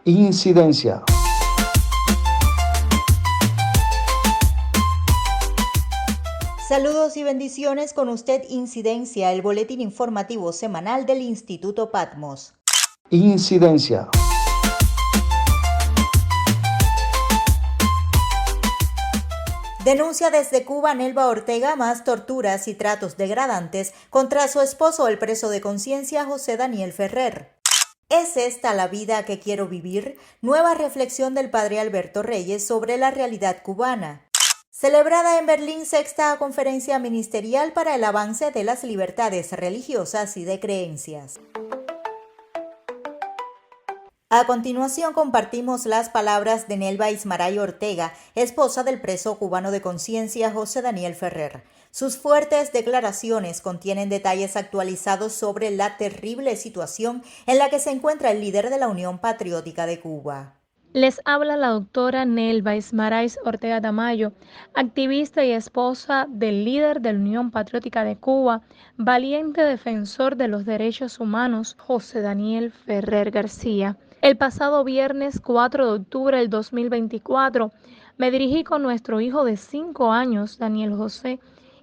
Incidencia. Saludos y bendiciones con usted, Incidencia, el boletín informativo semanal del Instituto Patmos. Incidencia. Denuncia desde Cuba Nelva Ortega más torturas y tratos degradantes contra su esposo, el preso de conciencia José Daniel Ferrer. ¿Es esta la vida que quiero vivir? Nueva reflexión del padre Alberto Reyes sobre la realidad cubana. Celebrada en Berlín sexta conferencia ministerial para el avance de las libertades religiosas y de creencias. A continuación compartimos las palabras de Nelva Ismaray Ortega, esposa del preso cubano de conciencia José Daniel Ferrer. Sus fuertes declaraciones contienen detalles actualizados sobre la terrible situación en la que se encuentra el líder de la Unión Patriótica de Cuba. Les habla la doctora Nelva Ismaray Ortega Tamayo, activista y esposa del líder de la Unión Patriótica de Cuba, valiente defensor de los derechos humanos, José Daniel Ferrer García. El pasado viernes 4 de octubre del 2024 me dirigí con nuestro hijo de 5 años, Daniel José,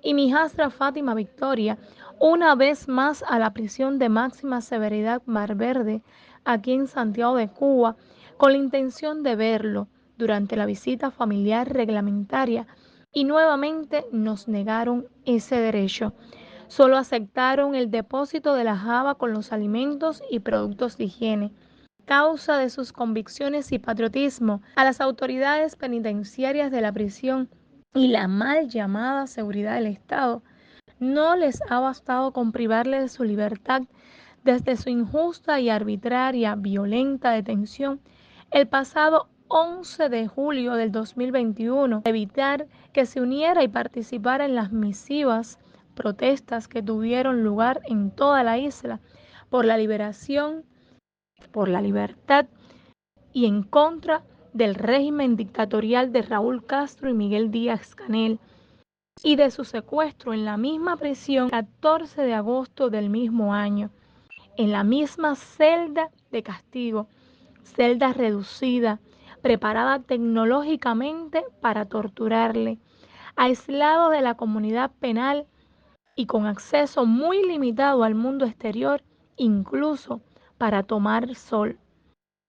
y mi hijastra Fátima Victoria, una vez más a la prisión de máxima severidad Mar Verde, aquí en Santiago de Cuba, con la intención de verlo durante la visita familiar reglamentaria, y nuevamente nos negaron ese derecho. Solo aceptaron el depósito de la java con los alimentos y productos de higiene. Causa de sus convicciones y patriotismo, a las autoridades penitenciarias de la prisión y la mal llamada seguridad del Estado, no les ha bastado con privarle de su libertad desde su injusta y arbitraria, violenta detención el pasado 11 de julio del 2021, evitar que se uniera y participara en las misivas protestas que tuvieron lugar en toda la isla por la liberación, por la libertad y en contra del régimen dictatorial de Raúl Castro y Miguel Díaz-Canel, y de su secuestro en la misma prisión 14 de agosto del mismo año, en la misma celda de castigo, celda reducida, preparada tecnológicamente para torturarle, aislado de la comunidad penal y con acceso muy limitado al mundo exterior, incluso para tomar sol,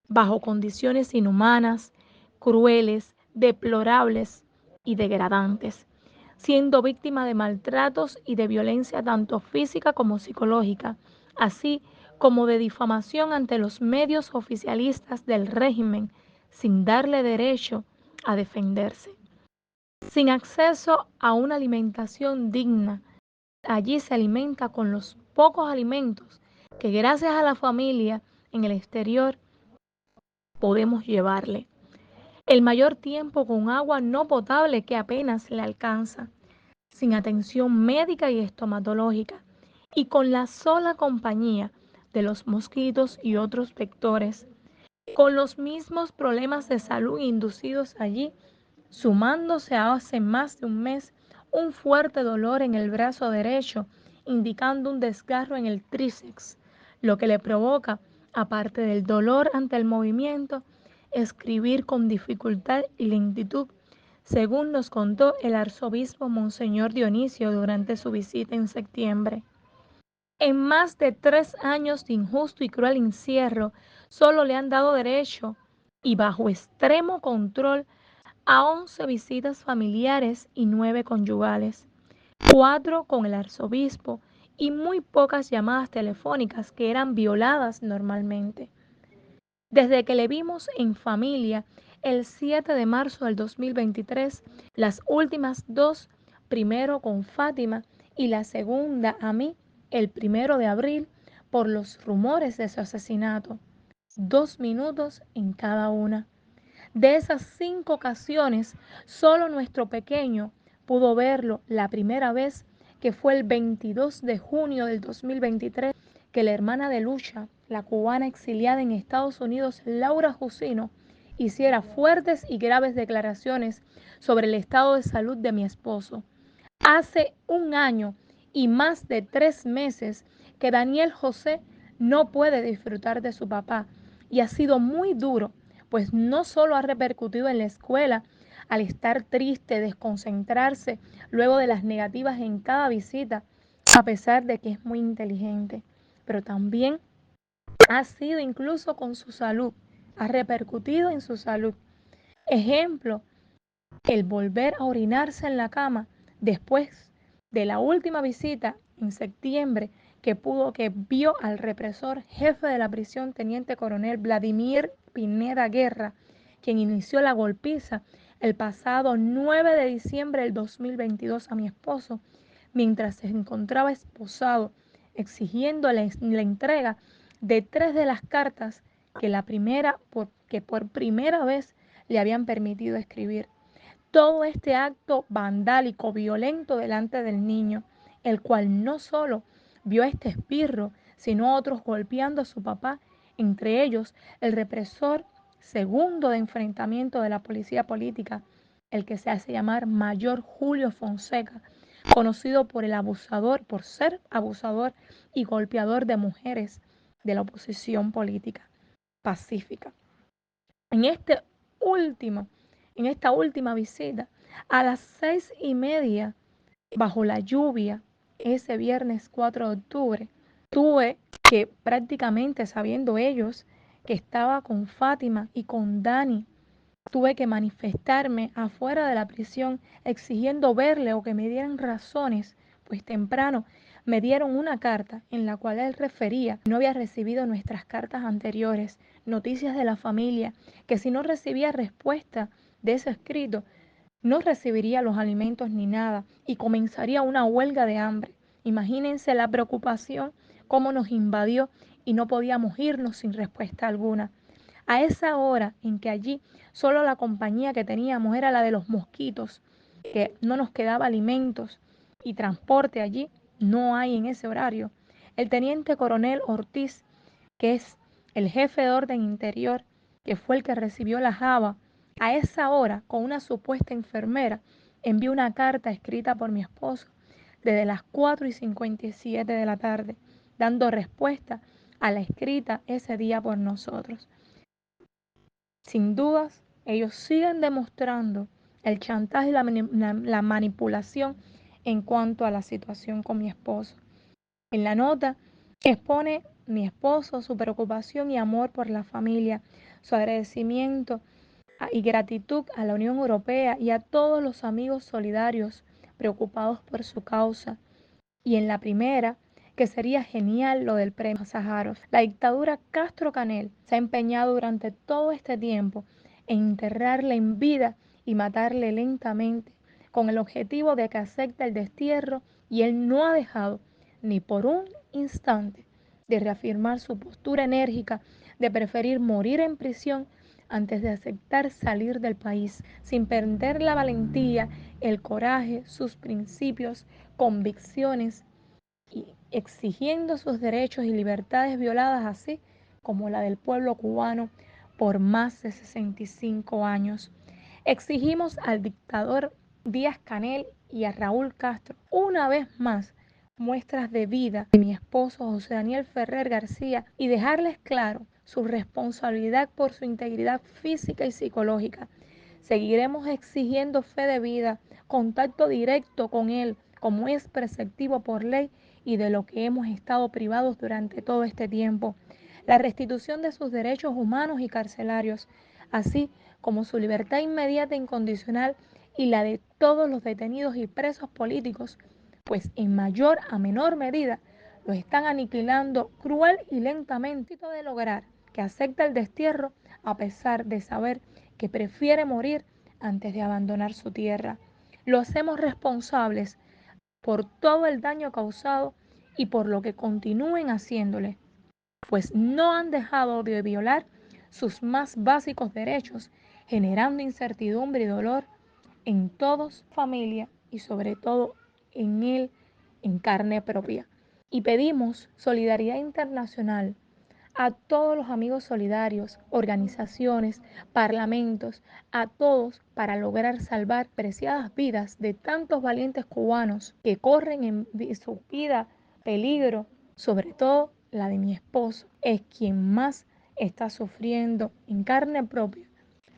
bajo condiciones inhumanas, crueles, deplorables y degradantes, siendo víctima de maltratos y de violencia tanto física como psicológica, así como de difamación ante los medios oficialistas del régimen, sin darle derecho a defenderse. Sin acceso a una alimentación digna, allí se alimenta con los pocos alimentos que gracias a la familia en el exterior podemos llevarle. El mayor tiempo con agua no potable que apenas le alcanza, sin atención médica y estomatológica, y con la sola compañía de los mosquitos y otros vectores, con los mismos problemas de salud inducidos allí, sumándose a hace más de un mes un fuerte dolor en el brazo derecho, indicando un desgarro en el tríceps, lo que le provoca, aparte del dolor ante el movimiento, escribir con dificultad y lentitud, según nos contó el arzobispo Monseñor Dionisio durante su visita en septiembre. En más de 3 años de injusto y cruel encierro, solo le han dado derecho y bajo extremo control a 11 visitas familiares y 9 conyugales, 4 con el arzobispo y muy pocas llamadas telefónicas que eran violadas normalmente. Desde que le vimos en familia el 7 de marzo del 2023, las últimas 2, primero con Fátima y la segunda a mí, el 1 de abril, por los rumores de su asesinato, 2 minutos en cada una. De esas 5 ocasiones, solo nuestro pequeño pudo verlo la primera vez, que fue el 22 de junio del 2023, que la hermana de Lucha, la cubana exiliada en Estados Unidos, Laura Jusino, hiciera fuertes y graves declaraciones sobre el estado de salud de mi esposo. Hace 1 año y más de 3 meses que Daniel José no puede disfrutar de su papá, y ha sido muy duro pues no solo ha repercutido en la escuela, al estar triste, desconcentrarse luego de las negativas en cada visita, a pesar de que es muy inteligente, pero también ha sido incluso con su salud, ha repercutido en su salud. Ejemplo, el volver a orinarse en la cama después de la última visita en septiembre que vio al represor jefe de la prisión, teniente coronel Vladimir Pineda Guerra, quien inició la golpiza el pasado 9 de diciembre del 2022 a mi esposo, mientras se encontraba esposado, exigiendo la entrega de 3 de las cartas que por primera vez le habían permitido escribir. Todo este acto vandálico, violento delante del niño, el cual no solo vio a este esbirro, sino a otros golpeando a su papá, entre ellos el represor segundo de enfrentamiento de la policía política, el que se hace llamar Mayor Julio Fonseca, conocido por ser abusador y golpeador de mujeres de la oposición política pacífica. En este último, en esta última visita, a las 6:30, bajo la lluvia, ese viernes 4 de octubre, tuve que prácticamente sabiendo ellos que estaba con Fátima y con Dani, tuve que manifestarme afuera de la prisión exigiendo verle o que me dieran razones, pues temprano me dieron una carta en la cual él refería que no había recibido nuestras cartas anteriores, noticias de la familia, que si no recibía respuesta de ese escrito, no recibiría los alimentos ni nada y comenzaría una huelga de hambre. Imagínense la preocupación, cómo nos invadió y no podíamos irnos sin respuesta alguna. A esa hora en que allí solo la compañía que teníamos era la de los mosquitos, que no nos quedaba alimentos y transporte allí, no hay en ese horario. El teniente coronel Ortiz, que es el jefe de orden interior, que fue el que recibió la java, a esa hora, con una supuesta enfermera, envió una carta escrita por mi esposo desde las 4:57 de la tarde, dando respuesta a la escrita ese día por nosotros. Sin dudas, ellos siguen demostrando el chantaje y la manipulación en cuanto a la situación con mi esposo. En la nota expone mi esposo su preocupación y amor por la familia, su agradecimiento y gratitud a la Unión Europea y a todos los amigos solidarios preocupados por su causa. Y en la primera, que sería genial lo del premio Sájarov. La dictadura Castro Canel se ha empeñado durante todo este tiempo en enterrarle en vida y matarle lentamente, con el objetivo de que acepte el destierro, y él no ha dejado ni por un instante de reafirmar su postura enérgica de preferir morir en prisión antes de aceptar salir del país, sin perder la valentía, el coraje, sus principios, convicciones y exigiendo sus derechos y libertades violadas, así como la del pueblo cubano por más de 65 años. Exigimos al dictador Díaz Canel y a Raúl Castro una vez más muestras de vida de mi esposo José Daniel Ferrer García y dejarles claro su responsabilidad por su integridad física y psicológica. Seguiremos exigiendo fe de vida, contacto directo con él, como es preceptivo por ley y de lo que hemos estado privados durante todo este tiempo. La restitución de sus derechos humanos y carcelarios, así como su libertad inmediata e incondicional y la de todos los detenidos y presos políticos, pues en mayor a menor medida los están aniquilando cruel y lentamente de lograr que acepte el destierro a pesar de saber que prefiere morir antes de abandonar su tierra. Lo hacemos responsables por todo el daño causado y por lo que continúen haciéndole, pues no han dejado de violar sus más básicos derechos, generando incertidumbre y dolor en todos, familia y sobre todo en él en carne propia. Y pedimos solidaridad internacional a todos los amigos solidarios, organizaciones, parlamentos, a todos para lograr salvar preciadas vidas de tantos valientes cubanos que corren en su vida peligro, sobre todo la de mi esposo, es quien más está sufriendo en carne propia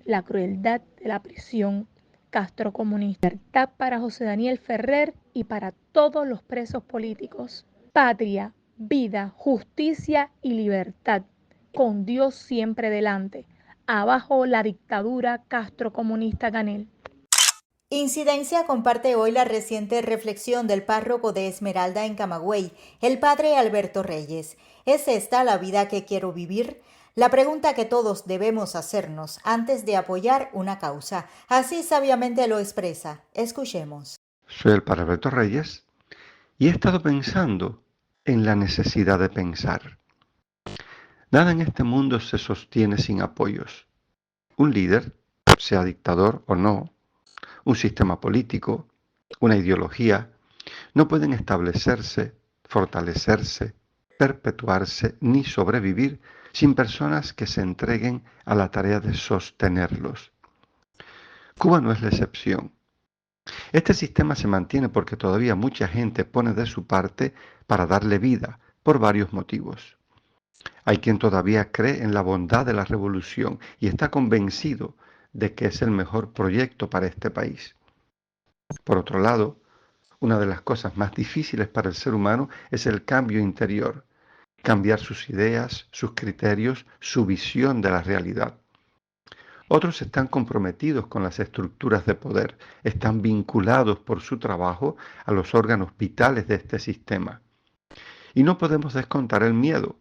la crueldad de la prisión castrocomunista. Libertad para José Daniel Ferrer y para todos los presos políticos. Patria, vida, justicia y libertad, con Dios siempre delante. Abajo la dictadura castrocomunista Canel. Incidencia comparte hoy la reciente reflexión del párroco de Esmeralda en Camagüey, el padre Alberto Reyes. ¿Es esta la vida que quiero vivir? La pregunta que todos debemos hacernos antes de apoyar una causa. Así sabiamente lo expresa. Escuchemos. Soy el padre Alberto Reyes y he estado pensando en la necesidad de pensar. Nada en este mundo se sostiene sin apoyos. Un líder, sea dictador o no, un sistema político, una ideología, no pueden establecerse, fortalecerse, perpetuarse ni sobrevivir sin personas que se entreguen a la tarea de sostenerlos. Cuba no es la excepción. Este sistema se mantiene porque todavía mucha gente pone de su parte para darle vida, por varios motivos. Hay quien todavía cree en la bondad de la revolución y está convencido de que es el mejor proyecto para este país. Por otro lado, una de las cosas más difíciles para el ser humano es el cambio interior, cambiar sus ideas, sus criterios, su visión de la realidad. Otros están comprometidos con las estructuras de poder, están vinculados por su trabajo a los órganos vitales de este sistema. Y no podemos descontar el miedo,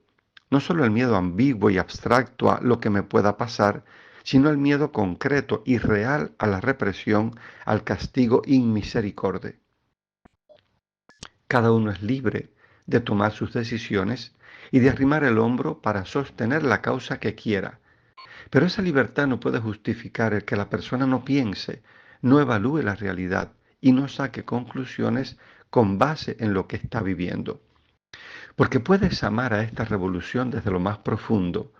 no solo el miedo ambiguo y abstracto a lo que me pueda pasar, sino el miedo concreto y real a la represión, al castigo inmisericorde. Cada uno es libre de tomar sus decisiones y de arrimar el hombro para sostener la causa que quiera. Pero esa libertad no puede justificar el que la persona no piense, no evalúe la realidad y no saque conclusiones con base en lo que está viviendo. Porque puedes amar a esta revolución desde lo más profundo,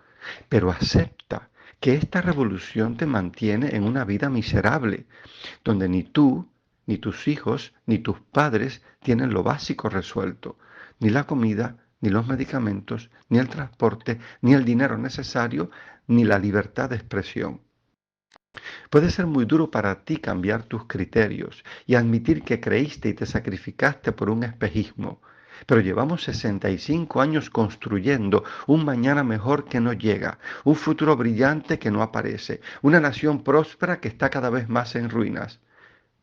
pero acepta que esta revolución te mantiene en una vida miserable, donde ni tú, ni tus hijos, ni tus padres tienen lo básico resuelto, ni la comida, ni los medicamentos, ni el transporte, ni el dinero necesario, ni la libertad de expresión. Puede ser muy duro para ti cambiar tus criterios y admitir que creíste y te sacrificaste por un espejismo, pero llevamos 65 años construyendo un mañana mejor que no llega, un futuro brillante que no aparece, una nación próspera que está cada vez más en ruinas.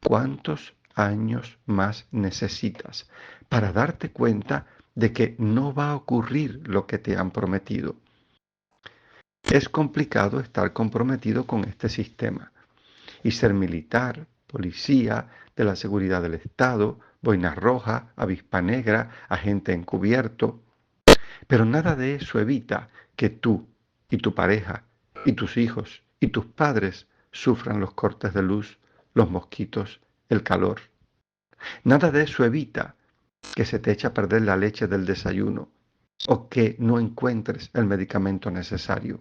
¿Cuántos años más necesitas para darte cuenta de que no va a ocurrir lo que te han prometido? Es complicado estar comprometido con este sistema y ser militar, policía, de la seguridad del Estado, boina roja, avispa negra, agente encubierto. Pero nada de eso evita que tú y tu pareja y tus hijos y tus padres sufran los cortes de luz, los mosquitos, el calor. Nada de eso evita que se te eche a perder la leche del desayuno o que no encuentres el medicamento necesario.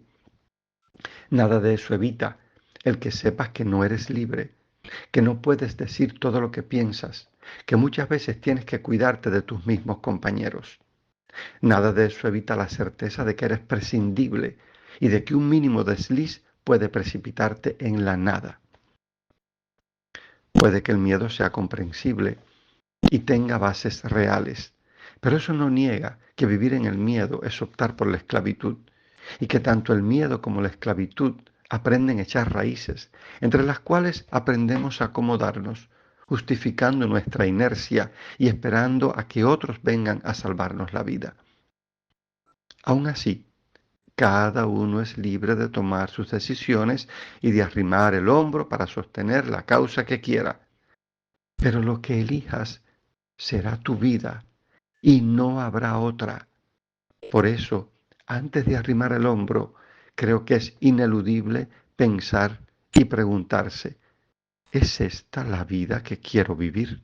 Nada de eso evita el que sepas que no eres libre, que no puedes decir todo lo que piensas, que muchas veces tienes que cuidarte de tus mismos compañeros. Nada de eso evita la certeza de que eres prescindible y de que un mínimo desliz puede precipitarte en la nada. Puede que el miedo sea comprensible y tenga bases reales, pero eso no niega que vivir en el miedo es optar por la esclavitud y que tanto el miedo como la esclavitud aprenden a echar raíces, entre las cuales aprendemos a acomodarnos, justificando nuestra inercia y esperando a que otros vengan a salvarnos la vida. Aún así, cada uno es libre de tomar sus decisiones y de arrimar el hombro para sostener la causa que quiera. Pero lo que elijas será tu vida y no habrá otra. Por eso, antes de arrimar el hombro, creo que es ineludible pensar y preguntarse, ¿es esta la vida que quiero vivir?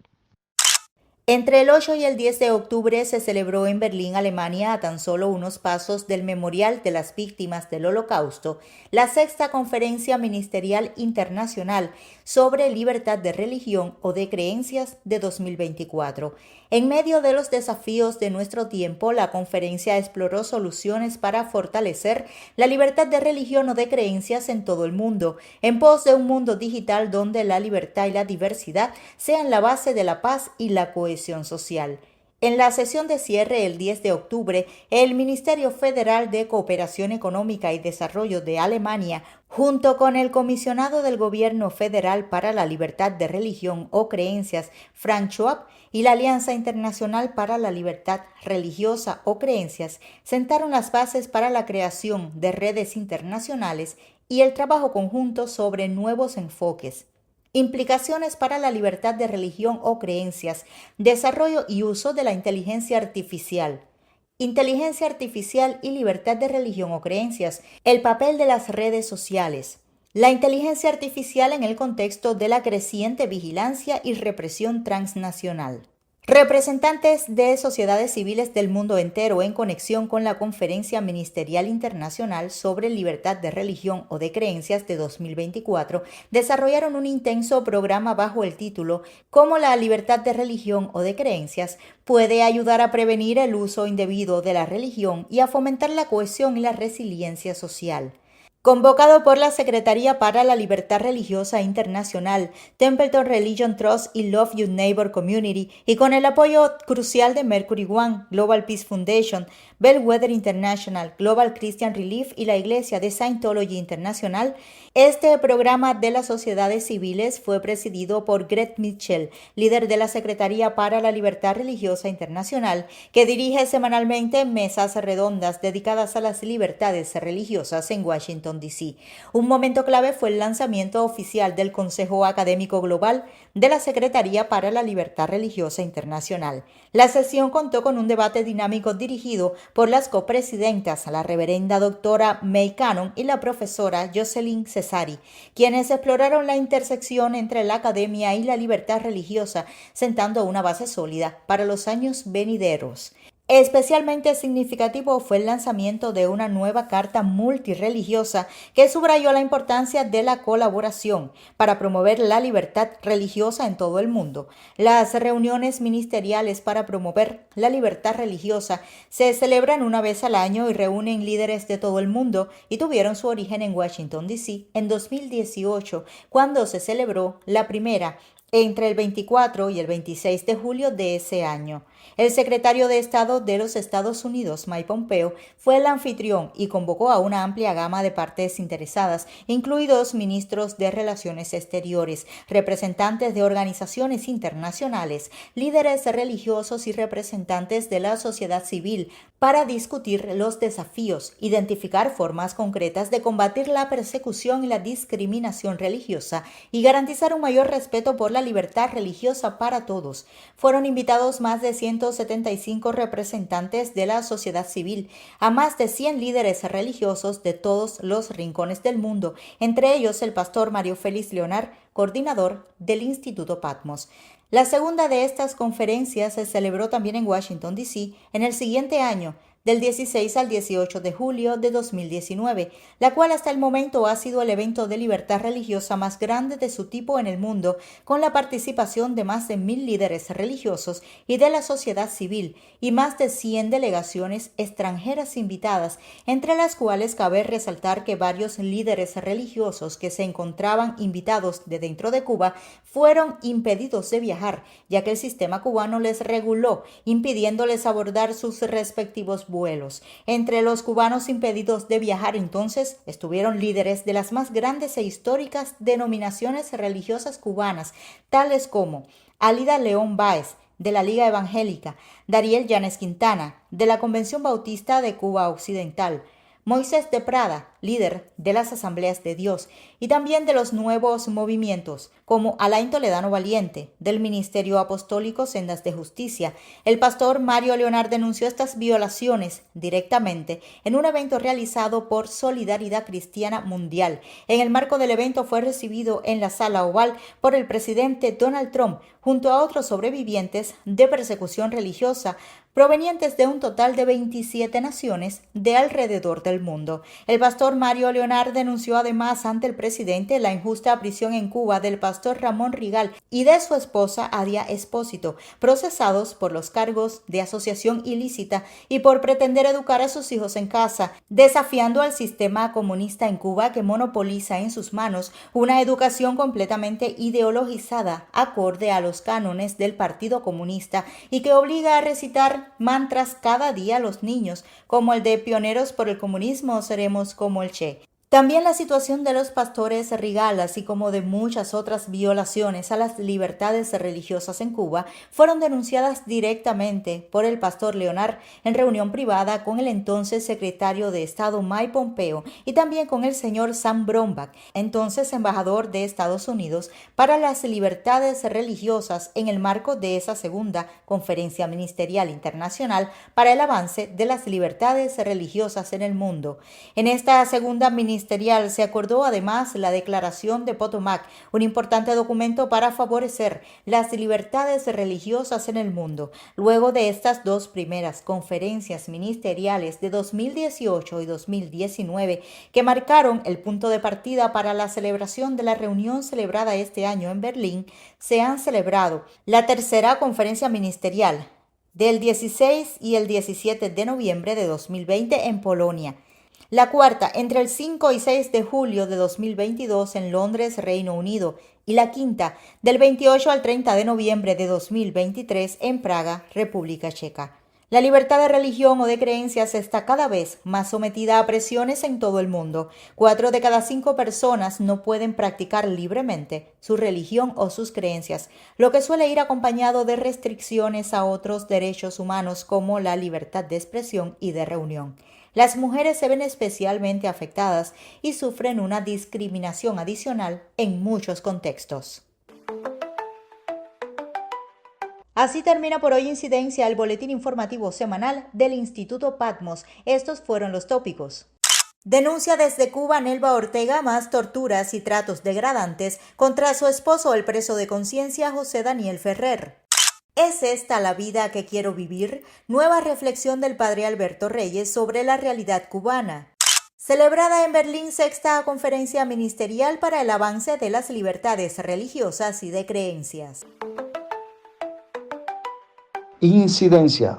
Entre el 8 y el 10 de octubre se celebró en Berlín, Alemania, a tan solo unos pasos del Memorial de las Víctimas del Holocausto, la sexta Conferencia Ministerial Internacional sobre Libertad de Religión o de Creencias de 2024. En medio de los desafíos de nuestro tiempo, la conferencia exploró soluciones para fortalecer la libertad de religión o de creencias en todo el mundo, en pos de un mundo digital donde la libertad y la diversidad sean la base de la paz y la cohesión social. En la sesión de cierre el 10 de octubre, el Ministerio Federal de Cooperación Económica y Desarrollo de Alemania, junto con el comisionado del Gobierno Federal para la Libertad de Religión o Creencias, Frank Schwab, y la Alianza Internacional para la Libertad Religiosa o Creencias, sentaron las bases para la creación de redes internacionales y el trabajo conjunto sobre nuevos enfoques. Implicaciones para la libertad de religión o creencias, desarrollo y uso de la inteligencia artificial. Inteligencia artificial y libertad de religión o creencias, el papel de las redes sociales. La inteligencia artificial en el contexto de la creciente vigilancia y represión transnacional. Representantes de sociedades civiles del mundo entero en conexión con la Conferencia Ministerial Internacional sobre Libertad de Religión o de Creencias de 2024 desarrollaron un intenso programa bajo el título «Cómo la libertad de religión o de creencias puede ayudar a prevenir el uso indebido de la religión y a fomentar la cohesión y la resiliencia social». Convocado por la Secretaría para la Libertad Religiosa Internacional, Templeton Religion Trust y Love Your Neighbor Community, y con el apoyo crucial de Mercury One, Global Peace Foundation, Bellwether International, Global Christian Relief y la Iglesia de Scientology Internacional, este programa de las sociedades civiles fue presidido por Greg Mitchell, líder de la Secretaría para la Libertad Religiosa Internacional, que dirige semanalmente mesas redondas dedicadas a las libertades religiosas en Washington, D.C. Un momento clave fue el lanzamiento oficial del Consejo Académico Global de la Secretaría para la Libertad Religiosa Internacional. La sesión contó con un debate dinámico dirigido por las copresidentas, la reverenda doctora May Cannon y la profesora Jocelyn Cesari, quienes exploraron la intersección entre la academia y la libertad religiosa, sentando una base sólida para los años venideros. Especialmente significativo fue el lanzamiento de una nueva carta multirreligiosa que subrayó la importancia de la colaboración para promover la libertad religiosa en todo el mundo. Las reuniones ministeriales para promover la libertad religiosa se celebran una vez al año y reúnen líderes de todo el mundo y tuvieron su origen en Washington, D.C. en 2018, cuando se celebró la primera entre el 24 y el 26 de julio de ese año. El secretario de Estado de los Estados Unidos, Mike Pompeo, fue el anfitrión y convocó a una amplia gama de partes interesadas, incluidos ministros de Relaciones Exteriores, representantes de organizaciones internacionales, líderes religiosos y representantes de la sociedad civil, para discutir los desafíos, identificar formas concretas de combatir la persecución y la discriminación religiosa y garantizar un mayor respeto por la libertad religiosa para todos. Fueron invitados más de 175 representantes de la sociedad civil, a más de 100 líderes religiosos de todos los rincones del mundo, entre ellos el pastor Mario Félix Leonard, coordinador del Instituto Patmos. La segunda de estas conferencias se celebró también en Washington, D.C. en el siguiente año, del 16 al 18 de julio de 2019, la cual hasta el momento ha sido el evento de libertad religiosa más grande de su tipo en el mundo, con la participación de más de 1,000 líderes religiosos y de la sociedad civil y más de 100 delegaciones extranjeras invitadas, entre las cuales cabe resaltar que varios líderes religiosos que se encontraban invitados de dentro de Cuba fueron impedidos de viajar, ya que el sistema cubano les reguló, impidiéndoles abordar sus respectivos vuelos. Entre los cubanos impedidos de viajar entonces estuvieron líderes de las más grandes e históricas denominaciones religiosas cubanas, tales como Alida León Báez, de la Liga Evangélica, Dariel Llanes Quintana, de la Convención Bautista de Cuba Occidental, Moisés de Prada, líder de las Asambleas de Dios, y también de los nuevos movimientos, como Alain Toledano Valiente, del Ministerio Apostólico Sendas de Justicia. El pastor Mario Leonard denunció estas violaciones directamente en un evento realizado por Solidaridad Cristiana Mundial. En el marco del evento fue recibido en la Sala Oval por el presidente Donald Trump, junto a otros sobrevivientes de persecución religiosa, provenientes de un total de 27 naciones de alrededor del mundo. El pastor Mario Leonard denunció además ante el presidente la injusta prisión en Cuba del pastor Ramón Rigal y de su esposa Adia Espósito, procesados por los cargos de asociación ilícita y por pretender educar a sus hijos en casa, desafiando al sistema comunista en Cuba que monopoliza en sus manos una educación completamente ideologizada acorde a los cánones del Partido Comunista y que obliga a recitar mantras cada día a los niños, como el de pioneros por el comunismo seremos como el Che. También la situación de los pastores Rigal, así como de muchas otras violaciones a las libertades religiosas en Cuba, fueron denunciadas directamente por el pastor Leonard en reunión privada con el entonces secretario de Estado Mike Pompeo y también con el señor Sam Brownback, entonces embajador de Estados Unidos para las libertades religiosas en el marco de esa segunda Conferencia Ministerial Internacional para el avance de las libertades religiosas en el mundo. En esta segunda ministerial se acordó además la Declaración de Potomac, un importante documento para favorecer las libertades religiosas en el mundo. Luego de estas dos primeras conferencias ministeriales de 2018 y 2019, que marcaron el punto de partida para la celebración de la reunión celebrada este año en Berlín, se han celebrado la tercera conferencia ministerial del 16 y el 17 de noviembre de 2020 en Polonia, la cuarta entre el 5 y 6 de julio de 2022 en Londres, Reino Unido, y la quinta del 28 al 30 de noviembre de 2023 en Praga, República Checa. La libertad de religión o de creencias está cada vez más sometida a presiones en todo el mundo. 4 de cada 5 personas no pueden practicar libremente su religión o sus creencias, lo que suele ir acompañado de restricciones a otros derechos humanos como la libertad de expresión y de reunión. Las mujeres se ven especialmente afectadas y sufren una discriminación adicional en muchos contextos. Así termina por hoy Incidencia, el boletín informativo semanal del Instituto Patmos. Estos fueron los tópicos. Denuncia desde Cuba Nelva Ortega más torturas y tratos degradantes contra su esposo, el preso de conciencia José Daniel Ferrer. ¿Es esta la vida que quiero vivir? Nueva reflexión del padre Alberto Reyes sobre la realidad cubana. Celebrada en Berlín sexta conferencia ministerial para el avance de las libertades religiosas y de creencias. Incidencia.